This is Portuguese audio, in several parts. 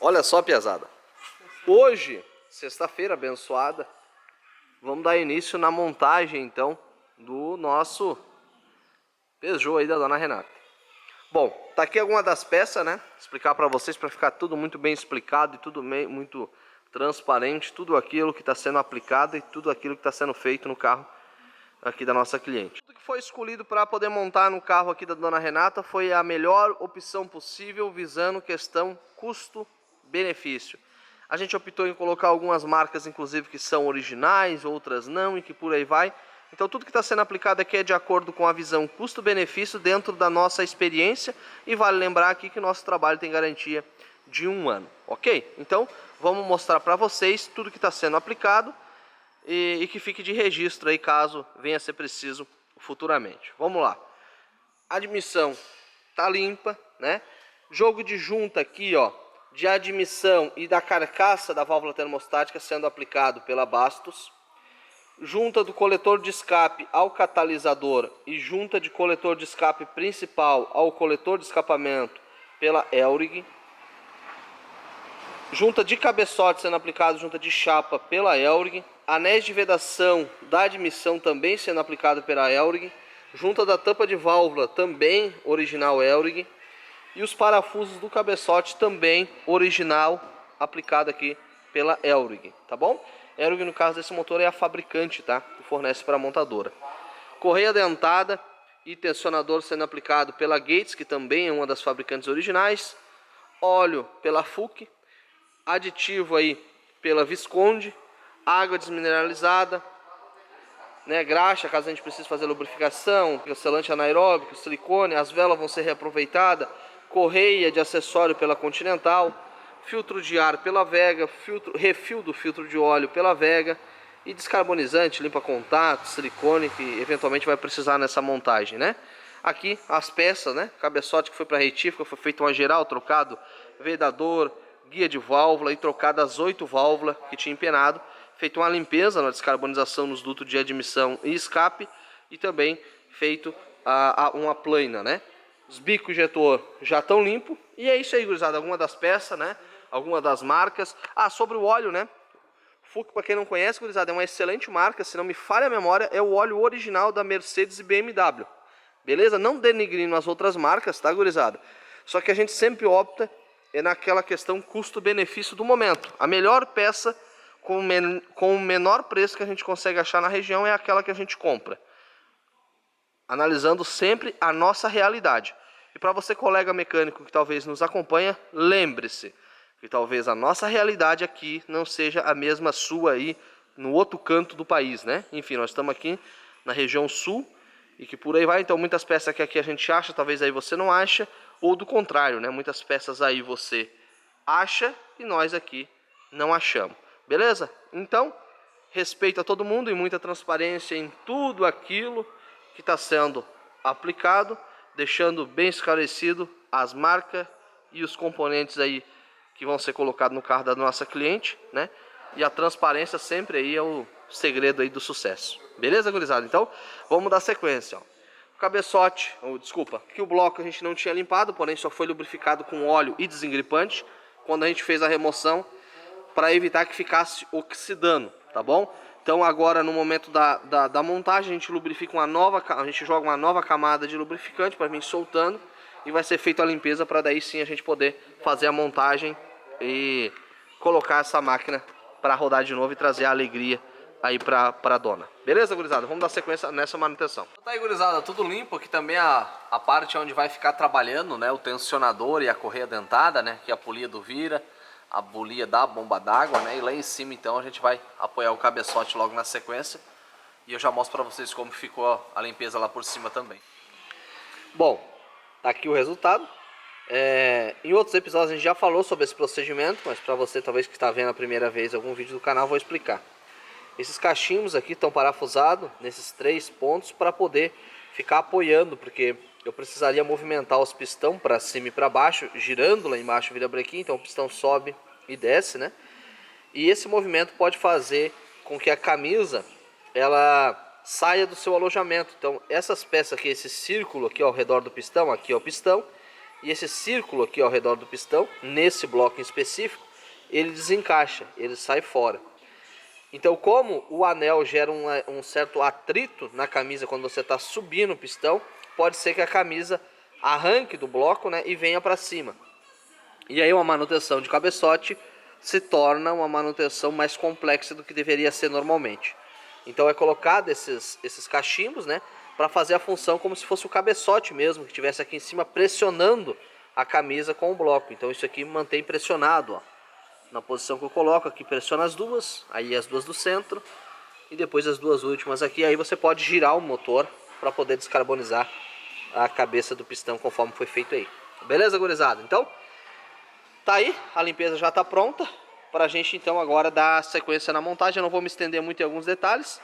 Olha só, piazada. Hoje, sexta-feira abençoada, vamos dar início na montagem, então, do nosso Peugeot aí da dona Renata. Bom, tá aqui alguma das peças, né? Explicar para vocês, para ficar tudo muito bem explicado e tudo muito transparente, tudo aquilo que está sendo aplicado e tudo aquilo que está sendo feito no carro aqui da nossa cliente. Tudo que foi escolhido para poder montar no carro aqui da dona Renata foi a melhor opção possível, visando questão custo-benefício. A gente optou em colocar algumas marcas, inclusive, que são originais, outras não, e que por aí vai. Então tudo que está sendo aplicado aqui é de acordo com a visão custo-benefício dentro da nossa experiência. E vale lembrar aqui que o nosso trabalho tem garantia de 1 ano, ok? Então vamos mostrar para vocês tudo que está sendo aplicado e que fique de registro aí caso venha a ser preciso futuramente. Vamos lá. Admissão tá limpa, né? Jogo de junta aqui, ó, de admissão e da carcaça da válvula termostática sendo aplicado pela Bastos. Junta do coletor de escape ao catalisador e junta de coletor de escape principal ao coletor de escapamento pela Elrig. Junta de cabeçote sendo aplicado junta de chapa pela Elrig. Anéis de vedação da admissão também sendo aplicado pela Elrig. Junta da tampa de válvula também original Elrig. E os parafusos do cabeçote também original aplicado aqui pela Elrig, tá bom? Elrig, no caso desse motor, é a fabricante, tá? Que fornece para a montadora. Correia dentada e tensionador sendo aplicado pela Gates, que também é uma das fabricantes originais. Óleo pela FUC. Aditivo aí pela Visconde. Água desmineralizada, né? Graxa, caso a gente precise fazer lubrificação. Selante anaeróbico, silicone. As velas vão ser reaproveitadas. Correia de acessório pela Continental. Filtro de ar pela Vega, refil do filtro de óleo pela Vega e descarbonizante, limpa contato, silicone que eventualmente vai precisar nessa montagem, né? Aqui as peças, né? Cabeçote que foi para retífica, foi feito uma geral, trocado vedador, guia de válvula e trocado as 8 válvulas que tinha empenado, feito uma limpeza na descarbonização nos dutos de admissão e escape e também feito uma plana, né? Os bicos injetor já estão limpos e é isso aí, gurizada, alguma das peças, né? Alguma das marcas. Sobre o óleo, né? FUC, para quem não conhece, gurizada, é uma excelente marca. Se não me falha a memória, é o óleo original da Mercedes e BMW. Beleza? Não denigrindo as outras marcas, tá, gurizada? Só que a gente sempre opta naquela questão custo-benefício do momento. A melhor peça com o menor preço que a gente consegue achar na região é aquela que a gente compra. Analisando sempre a nossa realidade. E para você, colega mecânico que talvez nos acompanha, lembre-se que talvez a nossa realidade aqui não seja a mesma sua aí no outro canto do país, né? Enfim, nós estamos aqui na região sul e que por aí vai. Então muitas peças que aqui a gente acha, talvez aí você não acha, ou do contrário, né? Muitas peças aí você acha e nós aqui não achamos. Beleza? Então, respeito a todo mundo e muita transparência em tudo aquilo que está sendo aplicado, deixando bem esclarecido as marcas e os componentes aí que vão ser colocados no carro da nossa cliente, né? E a transparência sempre aí é o segredo aí do sucesso. Beleza, gurizada? Então, vamos dar sequência, ó. O cabeçote, desculpa, que o bloco a gente não tinha limpado, porém só foi lubrificado com óleo e desengripante quando a gente fez a remoção para evitar que ficasse oxidando, tá bom? Então agora no momento da montagem a gente lubrifica a gente joga uma nova camada de lubrificante para vir soltando e vai ser feita a limpeza para daí sim a gente poder fazer a montagem e colocar essa máquina para rodar de novo e trazer a alegria aí para a dona. Beleza, gurizada? Vamos dar sequência nessa manutenção. Tá aí, gurizada, tudo limpo. Aqui também a parte onde vai ficar trabalhando, né? O tensionador e a correia dentada, né? Que é a polia do vira, a bolia da bomba d'água, né? E lá em cima então a gente vai apoiar o cabeçote logo na sequência. E eu já mostro para vocês como ficou a limpeza lá por cima também. Bom, tá aqui o resultado. Em outros episódios a gente já falou sobre esse procedimento, mas para você talvez que está vendo a primeira vez algum vídeo do canal, vou explicar. Esses cachimbos aqui estão parafusados nesses 3 pontos para poder ficar apoiando, porque eu precisaria movimentar os pistão para cima e para baixo, girando lá embaixo vira brequim, então o pistão sobe e desce, né? E esse movimento pode fazer com que a camisa ela saia do seu alojamento. Então essas peças aqui, esse círculo aqui ao redor do pistão, aqui é o pistão, e esse círculo aqui ao redor do pistão, nesse bloco em específico, ele desencaixa, ele sai fora. Então, como o anel gera um certo atrito na camisa quando você está subindo o pistão, pode ser que a camisa arranque do bloco, né, e venha para cima. E aí uma manutenção de cabeçote se torna uma manutenção mais complexa do que deveria ser normalmente. Então é colocado esses cachimbos, né, para fazer a função como se fosse o cabeçote mesmo, que estivesse aqui em cima pressionando a camisa com o bloco. Então isso aqui mantém pressionado, ó. Na posição que eu coloco aqui, pressiona as duas, aí as duas do centro e depois as duas últimas aqui. Aí você pode girar o motor para poder descarbonizar a cabeça do pistão conforme foi feito aí. Beleza, gurizada? Então, tá aí, a limpeza já tá pronta para a gente então agora dar sequência na montagem. Eu não vou me estender muito em alguns detalhes.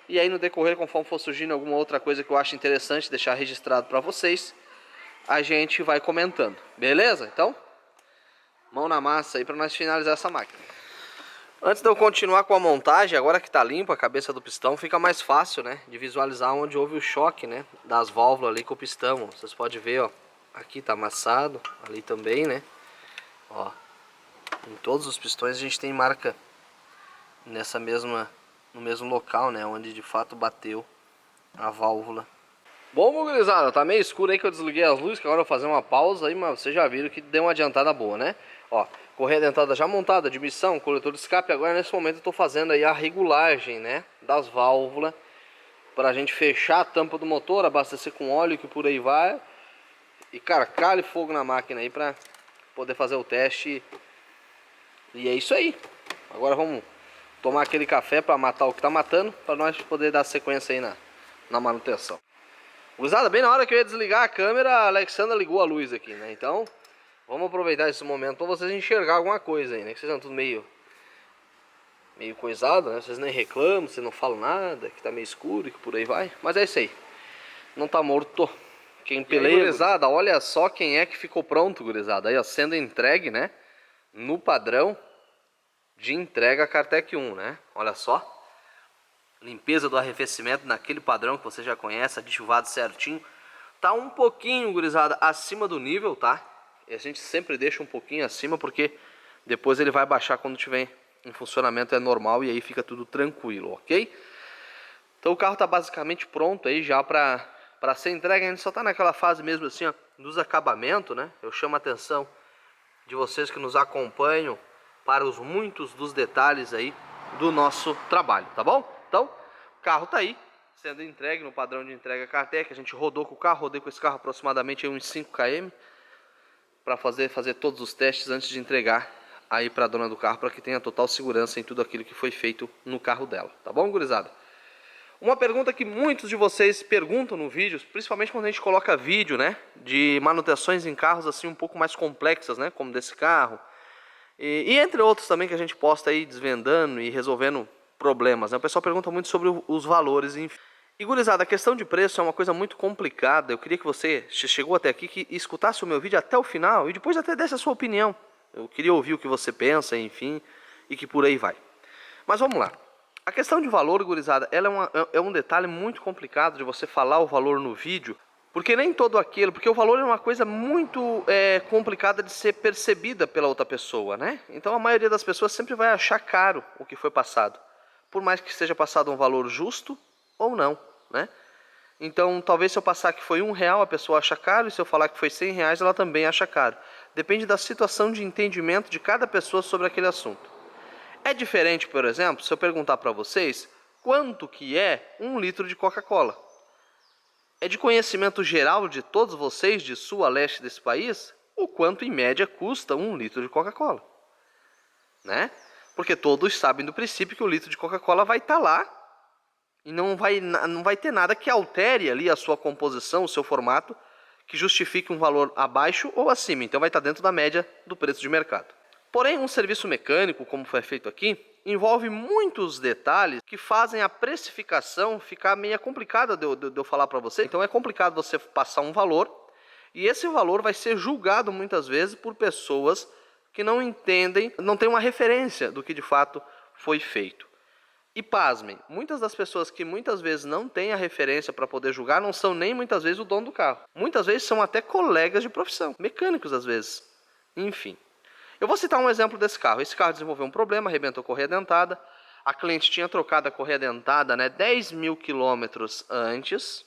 E aí no decorrer, conforme for surgindo alguma outra coisa que eu acho interessante deixar registrado para vocês, a gente vai comentando. Beleza? Então, mão na massa aí para nós finalizar essa máquina. Antes de eu continuar com a montagem, agora que está limpa a cabeça do pistão, fica mais fácil, né, de visualizar onde houve o choque, né, das válvulas ali com o pistão. Vocês podem ver, ó, aqui tá amassado, ali também, né, ó, em todos os pistões a gente tem marca no mesmo local, né, onde de fato bateu a válvula. Bom, gurizada, tá meio escuro aí que eu desliguei as luzes, que agora eu vou fazer uma pausa aí, mas vocês já viram que deu uma adiantada boa, né? Ó, correia dentada já montada, admissão, coletor de escape. Agora nesse momento eu tô fazendo aí a regulagem, né, das válvulas, pra gente fechar a tampa do motor, abastecer com óleo, que por aí vai. E cara, cale fogo na máquina aí pra poder fazer o teste. E é isso aí. Agora vamos tomar aquele café pra matar o que tá matando, pra nós poder dar sequência aí na manutenção. Gurizada, bem na hora que eu ia desligar a câmera, a Alexandra ligou a luz aqui, né? Então, vamos aproveitar esse momento para vocês enxergar alguma coisa aí, né? Que vocês estão tudo meio coisado, né? Vocês nem reclamam, vocês não falam nada, que tá meio escuro e que por aí vai. Mas é isso aí. Não tá morto quem peleia. Gurizada, olha só quem é que ficou pronto, gurizada. Aí, ó, sendo entregue, né? No padrão de entrega Kartec 1, né? Olha só. Limpeza do arrefecimento naquele padrão que você já conhece, aditivado certinho. Tá um pouquinho, gurizada, acima do nível, tá? E a gente sempre deixa um pouquinho acima, porque depois ele vai baixar quando tiver em funcionamento, é normal, e aí fica tudo tranquilo, ok? Então o carro tá basicamente pronto aí já para ser entregue. A gente só tá naquela fase mesmo assim, ó, dos acabamentos, né? Eu chamo a atenção de vocês que nos acompanham para os muitos dos detalhes aí do nosso trabalho, tá bom? Então, o carro tá aí, sendo entregue no padrão de entrega Kartec. A gente rodou com o carro, rodei com esse carro aproximadamente uns 5 km para fazer todos os testes antes de entregar aí para a dona do carro, para que tenha total segurança em tudo aquilo que foi feito no carro dela, tá bom, gurizada? Uma pergunta que muitos de vocês perguntam no vídeo, principalmente quando a gente coloca vídeo, né, de manutenções em carros assim um pouco mais complexas, né, como desse carro, e entre outros também que a gente posta aí desvendando e resolvendo problemas, né? O pessoal pergunta muito sobre os valores. E gurizada, a questão de preço é uma coisa muito complicada. Eu queria que você chegou até aqui, que escutasse o meu vídeo até o final e depois até desse a sua opinião. Eu queria ouvir o que você pensa, enfim, e que por aí vai. Mas vamos lá. A questão de valor, gurizada, ela é um detalhe muito complicado de você falar o valor no vídeo, porque nem todo aquilo, porque o valor é uma coisa muito complicada de ser percebida pela outra pessoa, né? Então a maioria das pessoas sempre vai achar caro o que foi passado, por mais que seja passado um valor justo ou não, né? Então, talvez se eu passar que foi R$1, a pessoa acha caro, e se eu falar que foi R$100, ela também acha caro. Depende da situação de entendimento de cada pessoa sobre aquele assunto. É diferente, por exemplo, se eu perguntar para vocês quanto que é 1 litro de Coca-Cola. É de conhecimento geral de todos vocês, de sul a leste desse país, o quanto em média custa 1 litro de Coca-Cola, né? Porque todos sabem do princípio que o litro de Coca-Cola vai estar lá e não vai ter nada que altere ali a sua composição, o seu formato, que justifique um valor abaixo ou acima. Então vai estar dentro da média do preço de mercado. Porém, um serviço mecânico, como foi feito aqui, envolve muitos detalhes que fazem a precificação ficar meio complicada de eu falar para você. Então é complicado você passar um valor, e esse valor vai ser julgado muitas vezes por pessoas que não entendem, não tem uma referência do que de fato foi feito. E pasmem, muitas das pessoas que muitas vezes não têm a referência para poder julgar não são nem muitas vezes o dono do carro. Muitas vezes são até colegas de profissão, mecânicos às vezes. Enfim. Eu vou citar um exemplo desse carro. Esse carro desenvolveu um problema, arrebentou a correia dentada. A cliente tinha trocado a correia dentada 10 mil quilômetros antes.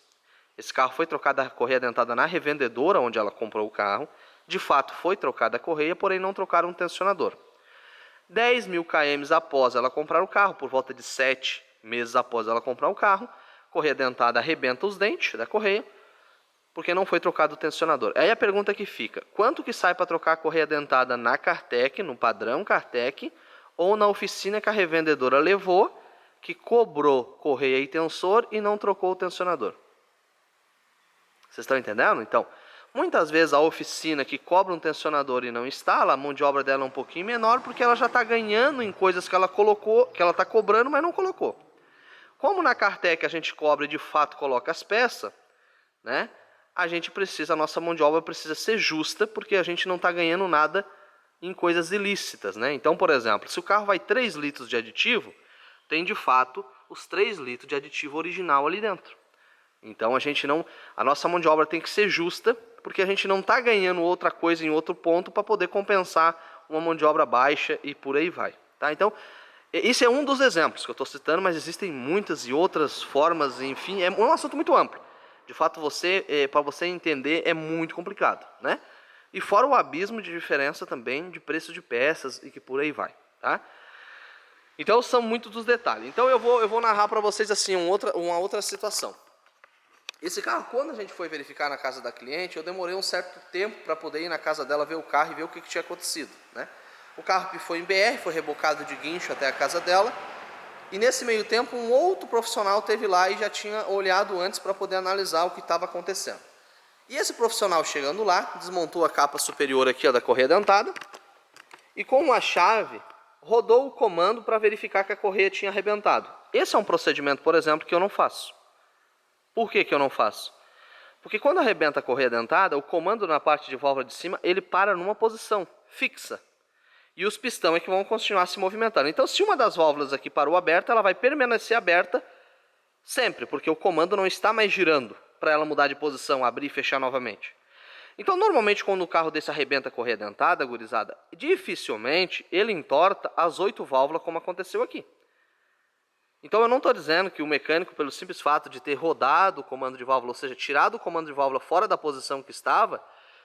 Esse carro foi trocado a correia dentada na revendedora onde ela comprou o carro. De fato foi trocada a correia, porém não trocaram o tensionador. 10 mil km após ela comprar o carro, por volta de 7 meses após ela comprar o carro, correia dentada arrebenta os dentes da correia, porque não foi trocado o tensionador. Aí a pergunta que fica, quanto que sai para trocar a correia dentada na Cartec, no padrão Cartec, ou na oficina que a revendedora levou, que cobrou correia e tensor e não trocou o tensionador? Vocês estão entendendo? Então, muitas vezes a oficina que cobra um tensionador e não instala, a mão de obra dela é um pouquinho menor porque ela já está ganhando em coisas que ela colocou, que ela está cobrando, mas não colocou. Como na Cartec a gente cobra e de fato coloca as peças, né? A nossa mão de obra precisa ser justa porque a gente não está ganhando nada em coisas ilícitas, né? Então, por exemplo, se o carro vai 3 litros de aditivo, tem de fato os 3 litros de aditivo original ali dentro. Então a nossa mão de obra tem que ser justa, porque a gente não está ganhando outra coisa em outro ponto para poder compensar uma mão de obra baixa e por aí vai. Tá? Então, esse é um dos exemplos que eu estou citando, mas existem muitas e outras formas, enfim, é um assunto muito amplo. De fato, para você entender, é muito complicado, né? E fora o abismo de diferença também de preço de peças e que por aí vai, tá? Então, são muitos dos detalhes. Então, eu vou narrar para vocês assim uma outra situação. Esse carro, quando a gente foi verificar na casa da cliente, eu demorei um certo tempo para poder ir na casa dela ver o carro e ver o que tinha acontecido, né? O carro que foi em BR, foi rebocado de guincho até a casa dela. E nesse meio tempo, um outro profissional esteve lá e já tinha olhado antes para poder analisar o que estava acontecendo. E esse profissional chegando lá, desmontou a capa superior aqui da correia dentada e com uma chave rodou o comando para verificar que a correia tinha arrebentado. Esse é um procedimento, por exemplo, que eu não faço. Por que eu não faço? Porque quando arrebenta a correia dentada, o comando na parte de válvula de cima, ele para numa posição fixa. E os pistões é que vão continuar se movimentando. Então, se uma das válvulas aqui parou aberta, ela vai permanecer aberta sempre, porque o comando não está mais girando para ela mudar de posição, abrir e fechar novamente. Então, normalmente, quando o carro desse arrebenta a correia dentada, gurizada, dificilmente ele entorta as 8 válvulas, como aconteceu aqui. Então, eu não estou dizendo que o mecânico, pelo simples fato de ter rodado o comando de válvula, ou seja, tirado o comando de válvula fora da posição que estava,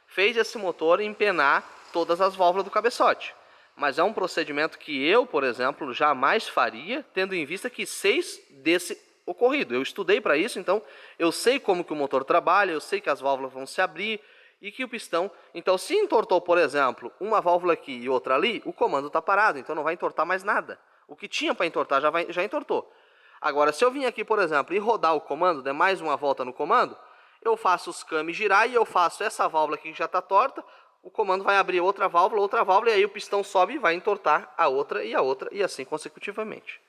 fez esse motor empenar todas as válvulas do cabeçote. Mas é um procedimento que eu, por exemplo, jamais faria, tendo em vista que 6 desse ocorrido. Eu estudei para isso, então eu sei como que o motor trabalha, eu sei que as válvulas vão se abrir e que o pistão... Então, se entortou, por exemplo, uma válvula aqui e outra ali, o comando está parado, então não vai entortar mais nada. O que tinha para entortar já entortou. Agora, se eu vim aqui, por exemplo, e rodar o comando, der mais uma volta no comando, eu faço os cames girar e eu faço essa válvula aqui que já está torta, o comando vai abrir outra válvula, e aí o pistão sobe e vai entortar a outra, e assim consecutivamente.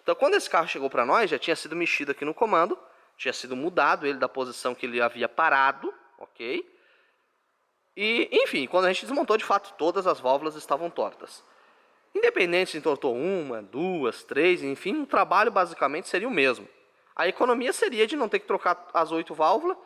Então, quando esse carro chegou para nós, já tinha sido mexido aqui no comando, tinha sido mudado ele da posição que ele havia parado, ok? E, enfim, quando a gente desmontou, de fato, todas as válvulas estavam tortas. Independente se entortou uma, 2, 3, enfim, o trabalho basicamente seria o mesmo. A economia seria de não ter que trocar as 8 válvulas,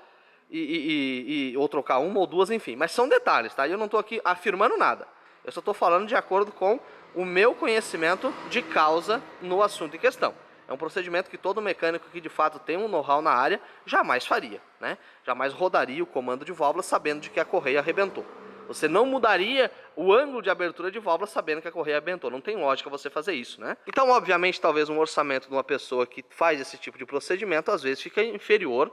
ou trocar uma ou duas, enfim. Mas são detalhes, tá? Eu não estou aqui afirmando nada. Eu só estou falando de acordo com o meu conhecimento de causa no assunto em questão. É um procedimento que todo mecânico que de fato tem um know-how na área jamais faria, né? Jamais rodaria o comando de válvula sabendo de que a correia arrebentou. Você não mudaria o ângulo de abertura de válvula sabendo que a correia arrebentou. Não tem lógica você fazer isso, né? Então, obviamente, talvez um orçamento de uma pessoa que faz esse tipo de procedimento, às vezes, fica inferior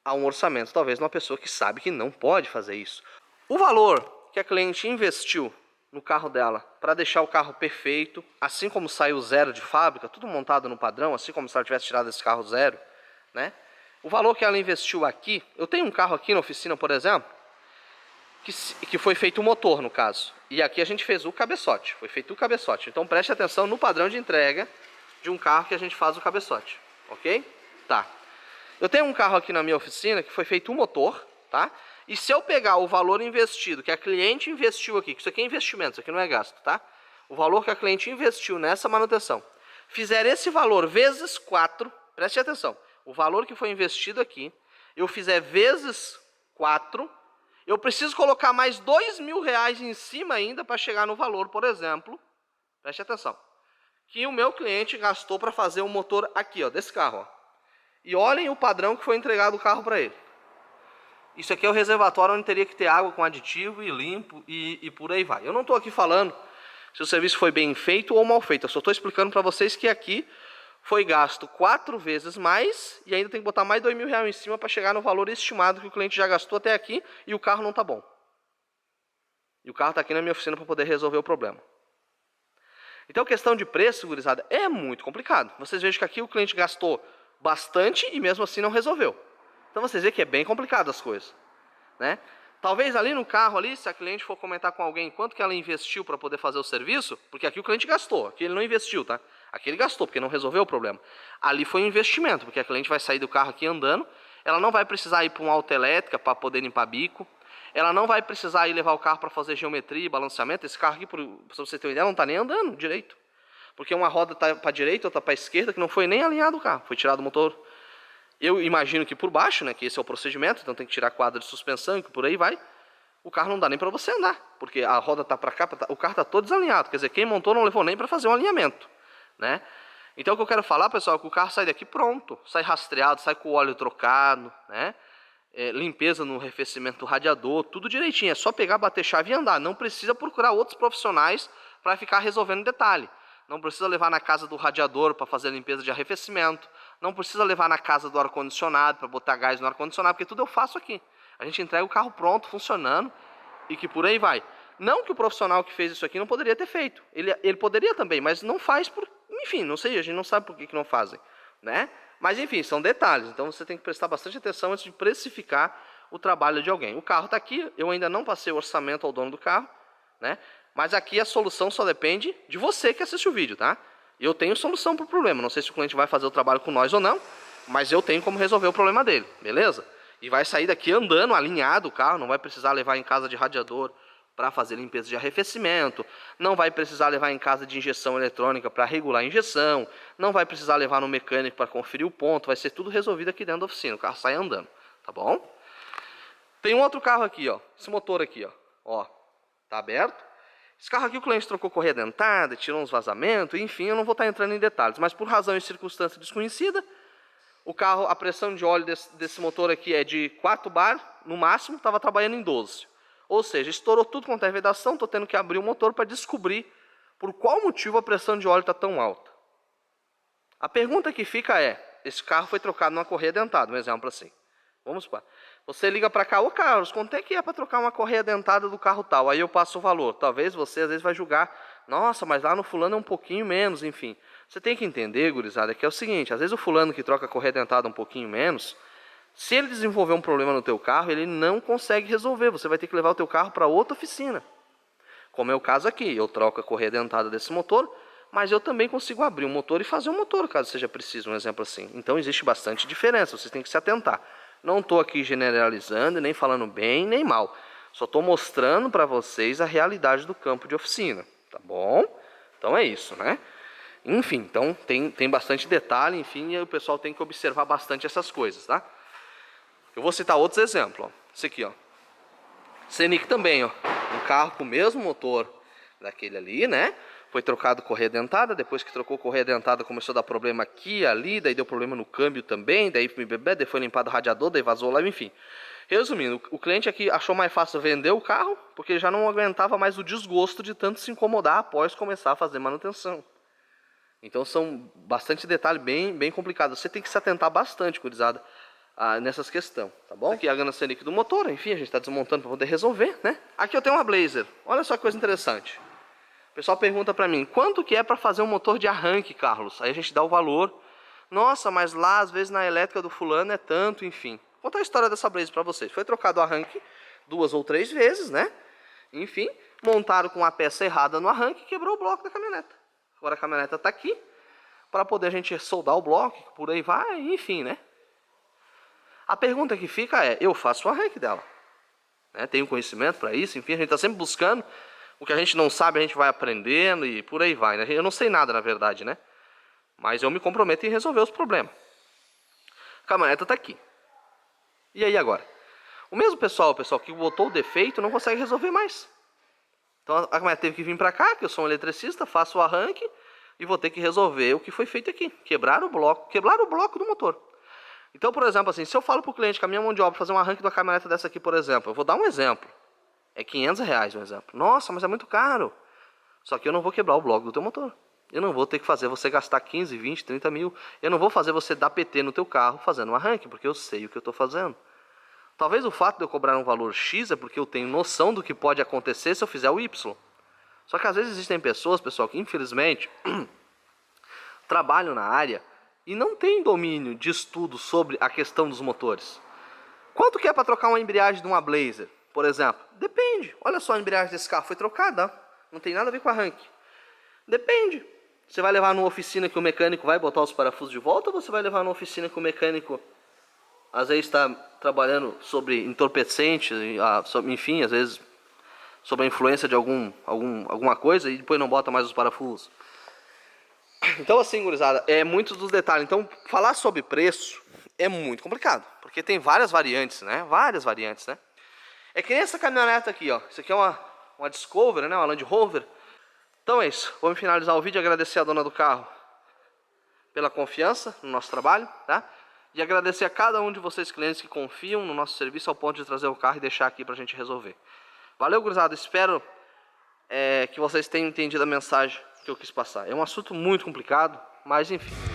a um orçamento, talvez, de uma pessoa que sabe que não pode fazer isso. O valor que a cliente investiu no carro dela para deixar o carro perfeito, assim como saiu zero de fábrica, tudo montado no padrão, assim como se ela tivesse tirado esse carro zero, né? O valor que ela investiu aqui, eu tenho um carro aqui na oficina, por exemplo, que foi feito o motor, no caso. E aqui a gente fez o cabeçote, foi feito o cabeçote. Então preste atenção no padrão de entrega de um carro que a gente faz o cabeçote, ok? Tá. Eu tenho um carro aqui na minha oficina que foi feito o motor, tá? E se eu pegar o valor investido, que a cliente investiu aqui, que isso aqui é investimento, isso aqui não é gasto, tá? O valor que a cliente investiu nessa manutenção. fizer esse valor vezes 4, preste atenção, o valor que foi investido aqui, eu fizer vezes 4, eu preciso colocar mais R$ 2.000 em cima ainda para chegar no valor, por exemplo, preste atenção, que o meu cliente gastou para fazer o motor aqui, ó, desse carro. Ó. E olhem o padrão que foi entregado o carro para ele. Isso aqui é o reservatório onde teria que ter água com aditivo e limpo e por aí vai. Eu não estou aqui falando se o serviço foi bem feito ou mal feito. Eu só estou explicando para vocês que aqui foi gasto 4 vezes mais e ainda tem que botar mais R$ 2.000 em cima para chegar no valor estimado que o cliente já gastou até aqui e o carro não está bom. E o carro está aqui na minha oficina para poder resolver o problema. Então, questão de preço, gurizada, é muito complicado. Vocês vejam que aqui o cliente gastou bastante e mesmo assim não resolveu. Então, vocês veem que é bem complicado as coisas, né? Talvez ali no carro, ali, se a cliente for comentar com alguém quanto que ela investiu para poder fazer o serviço, porque aqui o cliente gastou, aqui ele não investiu, tá? Aqui ele gastou, porque não resolveu o problema. Ali foi um investimento, porque a cliente vai sair do carro aqui andando, ela não vai precisar ir para uma auto elétrica para poder limpar bico, ela não vai precisar ir levar o carro para fazer geometria e balanceamento. Esse carro aqui, para você ter uma ideia, não está nem andando direito. Porque uma roda está para a direita, outra para a esquerda, que não foi nem alinhado o carro, foi tirado o motor. Eu imagino que por baixo, né, que esse é o procedimento, então tem que tirar a quadra de suspensão e que por aí vai. O carro não dá nem para você andar, porque a roda está para cá, o carro está todo desalinhado. Quer dizer, quem montou não levou nem para fazer um alinhamento, né? Então o que eu quero falar, pessoal, é que o carro sai daqui pronto, sai rastreado, sai com o óleo trocado, né? Limpeza no arrefecimento do radiador, tudo direitinho. É só pegar, bater chave e andar. Não precisa procurar outros profissionais para ficar resolvendo detalhe. Não precisa levar na casa do radiador para fazer a limpeza de arrefecimento. Não precisa levar na casa do ar-condicionado para botar gás no ar-condicionado, porque tudo eu faço aqui. A gente entrega o carro pronto, funcionando e que por aí vai. Não que o profissional que fez isso aqui não poderia ter feito. Ele poderia também, mas não faz por... Enfim, não sei, a gente não sabe por que não fazem, né? Mas enfim, são detalhes. Então você tem que prestar bastante atenção antes de precificar o trabalho de alguém. O carro está aqui, eu ainda não passei o orçamento ao dono do carro, né? Mas aqui a solução só depende de você que assiste o vídeo, tá? Eu tenho solução para o problema. Não sei se o cliente vai fazer o trabalho com nós ou não, mas eu tenho como resolver o problema dele, beleza? E vai sair daqui andando, alinhado o carro, não vai precisar levar em casa de radiador para fazer limpeza de arrefecimento, não vai precisar levar em casa de injeção eletrônica para regular a injeção, não vai precisar levar no mecânico para conferir o ponto, vai ser tudo resolvido aqui dentro da oficina, o carro sai andando, tá bom? Tem um outro carro aqui, ó, esse motor aqui, ó, tá aberto. Esse carro aqui o cliente trocou correia dentada, tirou uns vazamentos, enfim, eu não vou estar entrando em detalhes, mas por razão e circunstância desconhecida, o carro, a pressão de óleo desse motor aqui é de 4 bar, no máximo, estava trabalhando em 12. Ou seja, estourou tudo quanto é vedação, estou tendo que abrir o motor para descobrir por qual motivo a pressão de óleo está tão alta. A pergunta que fica é, esse carro foi trocado numa correia dentada, um exemplo assim. Vamos supor, você liga para cá, ô Carlos, quanto é que é para trocar uma correia dentada do carro tal? Aí eu passo o valor. Talvez você às vezes vai julgar, nossa, mas lá no fulano é um pouquinho menos, enfim. Você tem que entender, gurizada, que é o seguinte, às vezes o fulano que troca a correia dentada um pouquinho menos, se ele desenvolver um problema no teu carro, ele não consegue resolver, você vai ter que levar o teu carro para outra oficina. Como é o caso aqui, eu troco a correia dentada desse motor, mas eu também consigo abrir o motor e fazer o motor, caso seja preciso, um exemplo assim. Então existe bastante diferença, vocês têm que se atentar. Não estou aqui generalizando, nem falando bem, nem mal. Só estou mostrando para vocês a realidade do campo de oficina, tá bom? Então é isso, né? Enfim, então tem bastante detalhe, enfim, e o pessoal tem que observar bastante essas coisas, tá? Eu vou citar outros exemplos, ó. Esse aqui, ó. Scenic também, ó. Um carro com o mesmo motor daquele ali, né? Foi trocado correia dentada, depois que trocou correia dentada começou a dar problema aqui, ali, daí deu problema no câmbio também, daí foi limpado o radiador, daí vazou lá, enfim. Resumindo, o cliente aqui achou mais fácil vender o carro, porque já não aguentava mais o desgosto de tanto se incomodar após começar a fazer manutenção. Então são bastante detalhes bem complicados. Você tem que se atentar bastante, gurizada, nessas questões, tá bom? Aqui é a gana Scenic do motor, enfim, a gente está desmontando para poder resolver, né? Aqui eu tenho uma Blazer, olha só que coisa interessante. O pessoal pergunta para mim, quanto que é para fazer um motor de arranque, Carlos? Aí a gente dá o valor. Nossa, mas lá, às vezes, na elétrica do fulano é tanto, enfim. Vou contar a história dessa Blazer para vocês. Foi trocado o arranque 2 ou 3 vezes, né? Enfim, montaram com a peça errada no arranque e quebrou o bloco da caminhoneta. Agora a caminhoneta está aqui, para poder a gente soldar o bloco, por aí vai, enfim, né? A pergunta que fica é, eu faço o arranque dela. Né? Tenho conhecimento para isso, enfim, a gente está sempre buscando. O que a gente não sabe, a gente vai aprendendo e por aí vai, né? Eu não sei nada, na verdade, né? Mas eu me comprometo em resolver os problemas. A caminhoneta está aqui. E aí agora? O mesmo pessoal que botou o defeito não consegue resolver mais. Então a caminhoneta teve que vir para cá, que eu sou um eletricista, faço o arranque e vou ter que resolver o que foi feito aqui. Quebrar o bloco do motor. Então, por exemplo, assim, se eu falo para o cliente que a minha mão de obra fazer um arranque de uma caminhoneta dessa aqui, por exemplo, eu vou dar um exemplo. É R$500 um exemplo. Nossa, mas é muito caro. Só que eu não vou quebrar o bloco do teu motor. Eu não vou ter que fazer você gastar 15, 20, 30 mil. Eu não vou fazer você dar PT no teu carro fazendo um arranque, porque eu sei o que eu estou fazendo. Talvez o fato de eu cobrar um valor X é porque eu tenho noção do que pode acontecer se eu fizer o Y. Só que às vezes existem pessoas, pessoal, que infelizmente trabalham na área e não têm domínio de estudo sobre a questão dos motores. Quanto que é para trocar uma embreagem de uma Blazer, por exemplo? Depende. Olha só, a embreagem desse carro foi trocada. Não tem nada a ver com arranque. Depende. Você vai levar numa oficina que o mecânico vai botar os parafusos de volta, ou você vai levar numa oficina que o mecânico às vezes está trabalhando sobre entorpecente, enfim, às vezes sob a influência de alguma coisa e depois não bota mais os parafusos. Então assim, gurizada, é muito dos detalhes. Então falar sobre preço é muito complicado, porque tem várias variantes, né? É que nem essa caminhoneta aqui, ó. Isso aqui é uma Discovery, né? Uma Land Rover. Então é isso. Vamos finalizar o vídeo, agradecer a dona do carro pela confiança no nosso trabalho, tá? E agradecer a cada um de vocês clientes que confiam no nosso serviço ao ponto de trazer o carro e deixar aqui pra gente resolver. Valeu, gurizada. Espero que vocês tenham entendido a mensagem que eu quis passar. É um assunto muito complicado, mas enfim.